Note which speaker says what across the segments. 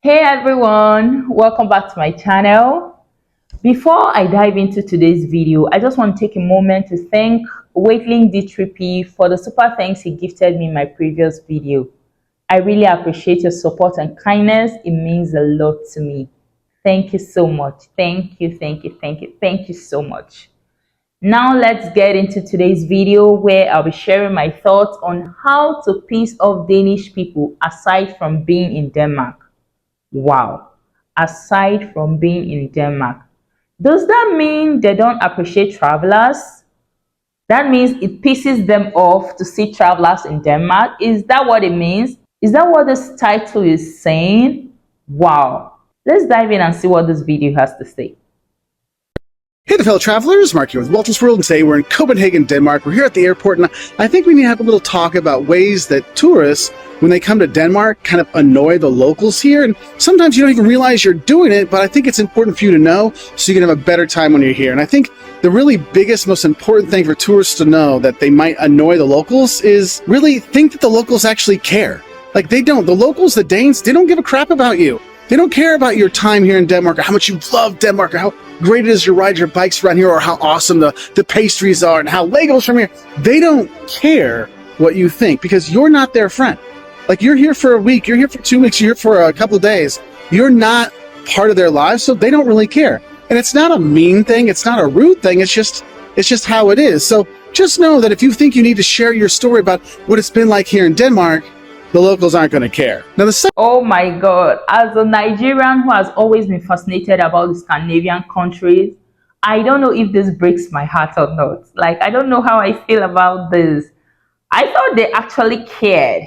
Speaker 1: Hey everyone, welcome back to my channel. Before I dive into today's video, I just want to take a moment to thank 𝐋𝐈𝐊𝐄 for the super thanks he gifted me in my previous video. I really appreciate your support and kindness. It means a lot to me. Thank you so much. Thank you so much. Now let's get into today's video where I'll be sharing my thoughts on how to piss off Danish people aside from being in Denmark. Wow, aside from being in Denmark. Does that mean they don't appreciate travelers? That means it pisses them off to see travelers in Denmark? Is that what it means? Is that what this title is saying? Wow. Let's dive in and see what this video has to say.
Speaker 2: Hey there, fellow travelers, Mark here with Walter's World, and today we're in Copenhagen, Denmark. We're here at the airport, and I think we need to have a little talk about ways that tourists, when they come to Denmark, kind of annoy the locals here. And sometimes you don't even realize you're doing it, but I think it's important for you to know so you can have a better time when you're here. And I think the really biggest, most important thing for tourists to know that they might annoy the locals is really think that the locals actually care. Like, they don't. The locals, the Danes, they don't give a crap about you. They don't care about your time here in Denmark, or how much you love Denmark, or how great it is to ride your bikes around here, or how awesome the pastries are, and how Legos from here. They don't care what you think, because you're not their friend. Like, you're here for a week, you're here for 2 weeks, you're here for a couple of days. You're not part of their lives, so they don't really care. And it's not a mean thing, it's not a rude thing, it's just how it is. So just know that if you think you need to share your story about what it's been like here in Denmark, the locals aren't going to care. Now,
Speaker 1: oh my God, as a Nigerian who has always been fascinated about the Scandinavian countries, I don't know if this breaks my heart or not. Like, I don't know how I feel about this. I thought they actually cared,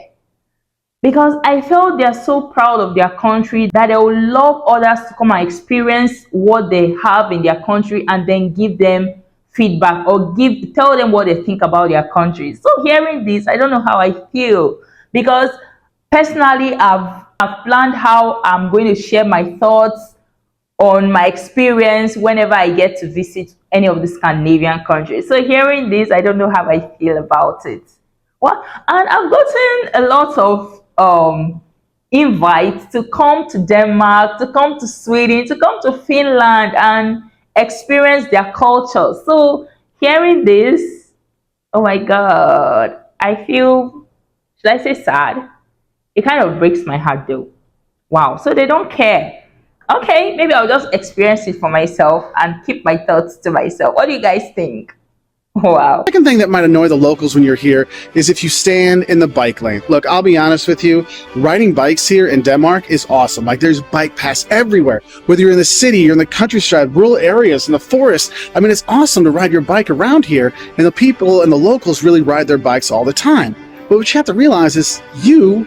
Speaker 1: because I felt they're so proud of their country that they would love others to come and experience what they have in their country and then give them feedback or tell them what they think about their country. So hearing this, I don't know how I feel, because personally I've planned how I'm going to share my thoughts on my experience whenever I get to visit any of the Scandinavian countries. So hearing this, I don't know how I feel about it. Well, and I've gotten a lot of invites to come to Denmark, to come to Sweden, to come to Finland and experience their culture. So hearing this, oh my God, I feel, should I say sad? It kind of breaks my heart though. Wow, so they don't care. Okay, maybe I'll just experience it for myself and keep my thoughts to myself. What do you guys think? Wow.
Speaker 2: The second thing that might annoy the locals when you're here is if you stand in the bike lane. Look, I'll be honest with you, riding bikes here in Denmark is awesome. Like, there's bike paths everywhere. Whether you're in the city, you're in the countryside, rural areas, in the forest. I mean, it's awesome to ride your bike around here, and the people and the locals really ride their bikes all the time. But what you have to realize is you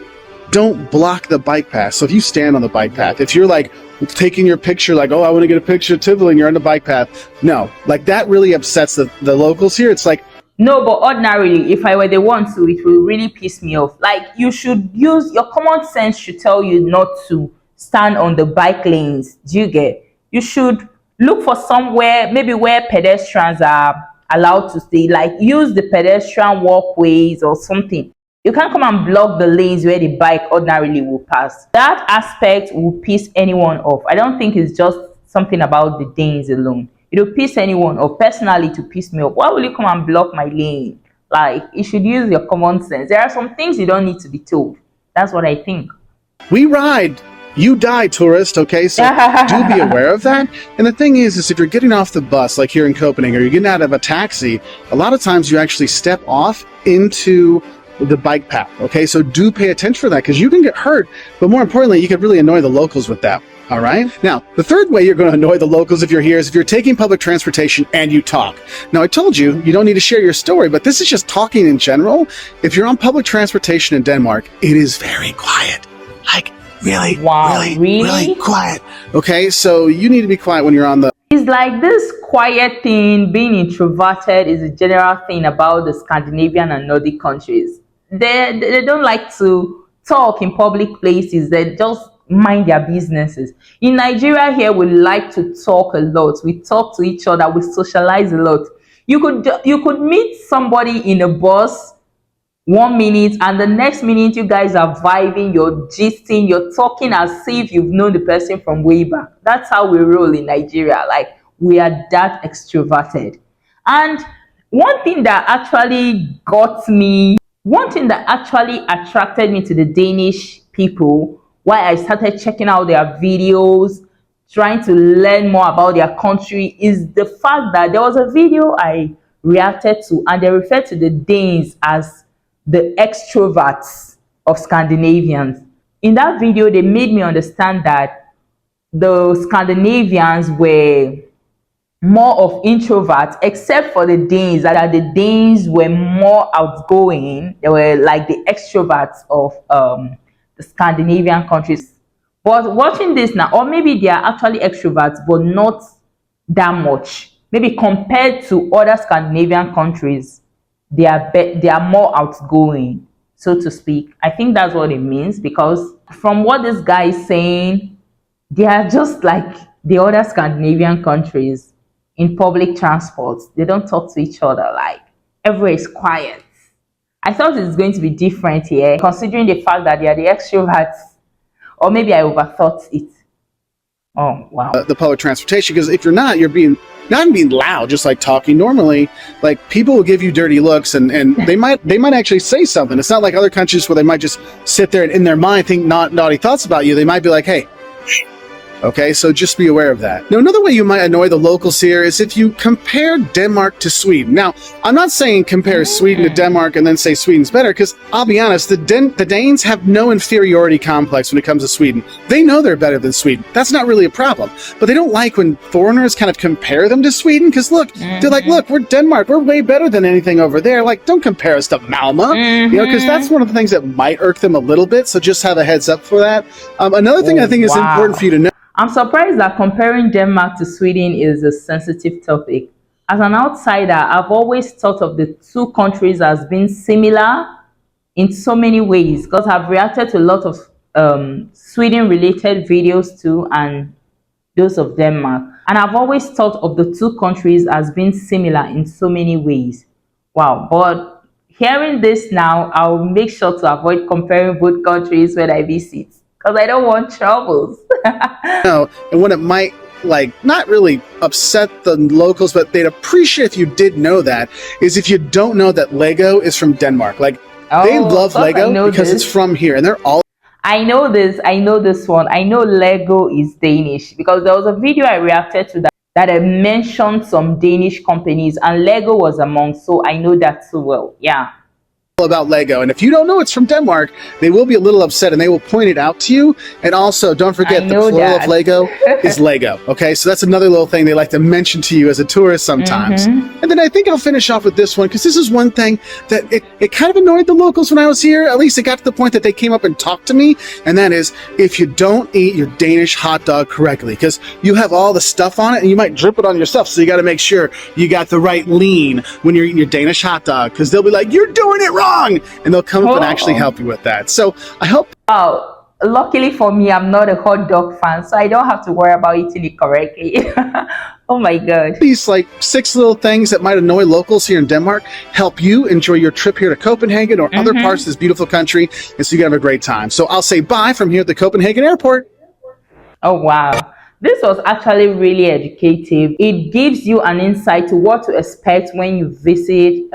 Speaker 2: don't block the bike path. So if you stand on the bike path, if you're like taking your picture, like, oh, I want to get a picture of Tivoli, and you're on the bike path, no, like, that really upsets the locals here. It's like,
Speaker 1: no, but ordinarily, if I were the one to, it will really piss me off. Like, you should use your common sense, should tell you not to stand on the bike lanes. Do you get? You should look for somewhere, maybe where pedestrians are allowed to stay, like use the pedestrian walkways or something. You can't come and block the lanes where the bike ordinarily will pass. That aspect will piss anyone off. I don't think it's just something about the Danes alone. It will piss anyone off. Personally, to piss me off. Why will you come and block my lane? Like, you should use your common sense. There are some things you don't need to be told. That's what I think.
Speaker 2: We ride, you die, tourist, okay? So do be aware of that. And the thing is if you're getting off the bus, like here in Copenhagen, or you're getting out of a taxi, a lot of times you actually step off into the bike path, okay? So do pay attention for that, because you can get hurt, but more importantly, you could really annoy the locals with that. All right. Now, the third way you're going to annoy the locals if you're here is if you're taking public transportation and you talk. Now, I told you, you don't need to share your story, but this is just talking in general. If you're on public transportation in Denmark, it is very quiet. Like, really,
Speaker 1: wow,
Speaker 2: really quiet. Okay, so you need to be quiet when you're on the...
Speaker 1: It's like this quiet thing, being introverted, is a general thing about the Scandinavian and Nordic countries. They don't like to talk in public places. They just mind their businesses. In Nigeria here, we like to talk a lot. We talk to each other. We socialize a lot. You could meet somebody in a bus 1 minute, and the next minute you guys are vibing, you're gisting, you're talking as if you've known the person from way back. That's how we roll in Nigeria. Like, we are that extroverted. And one thing that actually attracted me to the Danish people, why I started checking out their videos, trying to learn more about their country, is the fact that there was a video I reacted to, and they referred to the Danes as the extroverts of Scandinavians. In that video, they made me understand that the Scandinavians were more of introverts, except for the Danes, that the Danes were more outgoing. They were like the extroverts of the Scandinavian countries. But watching this now, or maybe they are actually extroverts, but not that much. Maybe compared to other Scandinavian countries, they are more outgoing, so to speak. I think that's what it means, because from what this guy is saying, they are just like the other Scandinavian countries in public transport. They don't talk to each other. Like, everywhere is quiet. I thought it's going to be different here, considering the fact that they are the extroverts. Or maybe I overthought it. Oh, wow.
Speaker 2: The public transportation, because if you're not, you're not being loud, just like talking normally. Like, people will give you dirty looks, and they might actually say something. It's not like other countries where they might just sit there and in their mind think naughty thoughts about you. They might be like, hey. Okay, so just be aware of that. Now, another way you might annoy the locals here is if you compare Denmark to Sweden. Now, I'm not saying compare Sweden to Denmark and then say Sweden's better, because I'll be honest, the Danes have no inferiority complex when it comes to Sweden. They know they're better than Sweden. That's not really a problem. But they don't like when foreigners kind of compare them to Sweden, because look, they're like, look, we're Denmark. We're way better than anything over there. Like, don't compare us to Malmö, you know, because that's one of the things that might irk them a little bit. So just have a heads up for that. Another thing I think is important for you to know.
Speaker 1: I'm surprised that comparing Denmark to Sweden is a sensitive topic. As an outsider, I've always thought of the two countries as being similar in so many ways, because I've reacted to a lot of Sweden-related videos too, and those of Denmark. And I've always thought of the two countries as being similar in so many ways. Wow, but hearing this now, I'll make sure to avoid comparing both countries when I visit, because I don't want troubles.
Speaker 2: No, and when it might, like, not really upset the locals, but they'd appreciate if you did know that, is if you don't know that Lego is from Denmark. Like, they love Lego because it's from here, and they're all...
Speaker 1: I know this one. I know Lego is Danish, because there was a video I reacted to that I mentioned some Danish companies, and Lego was among, so I know that so well. Yeah.
Speaker 2: About Lego, and if you don't know it's from Denmark, they will be a little upset and they will point it out to you. And also, don't forget, the plural of Lego is Lego. Okay, so that's another little thing they like to mention to you as a tourist sometimes. And then I think I'll finish off with this one, because this is one thing that it kind of annoyed the locals when I was here. At least it got to the point that they came up and talked to me, and that is, if you don't eat your Danish hot dog correctly, because you have all the stuff on it and you might drip it on yourself, so you got to make sure you got the right lean when you're eating your Danish hot dog, because they'll be like, you're doing it wrong, and they'll come up and actually help you with that. So I hope...
Speaker 1: Oh, luckily for me, I'm not a hot dog fan, so I don't have to worry about eating it correctly. Oh my god.
Speaker 2: These like 6 little things that might annoy locals here in Denmark help you enjoy your trip here to Copenhagen or other parts of this beautiful country, and so you can have a great time. So I'll say bye from here at the Copenhagen airport.
Speaker 1: Oh wow. This was actually really educative. It gives you an insight to what to expect when you visit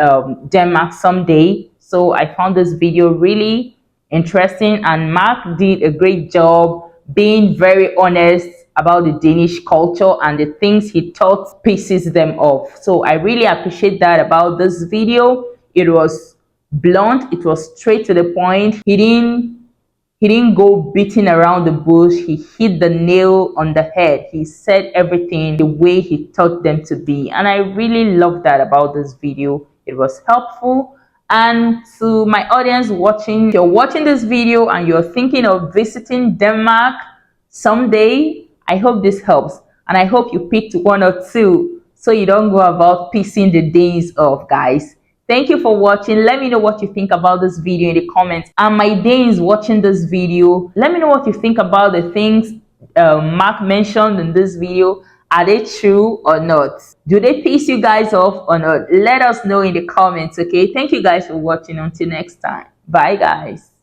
Speaker 1: Denmark someday. So I found this video really interesting, and Mark did a great job being very honest about the Danish culture and the things he thought pisses them off. So I really appreciate that about this video. It was blunt, it was straight to the point. He didn't go beating around the bush. He hit the nail on the head. He said everything the way he taught them to be. And I really love that about this video. It was helpful. And to my audience watching, if you're watching this video and you're thinking of visiting Denmark someday, I hope this helps. And I hope you picked 1 or 2 so you don't go about pissing the Danes off, guys. Thank you for watching. Let me know what you think about this video in the comments. And my Danes watching this video, let me know what you think about the things Mark mentioned in this video. Are they true or not? Do they piss you guys off or not? Let us know in the comments, okay? Thank you guys for watching. Until next time. Bye, guys.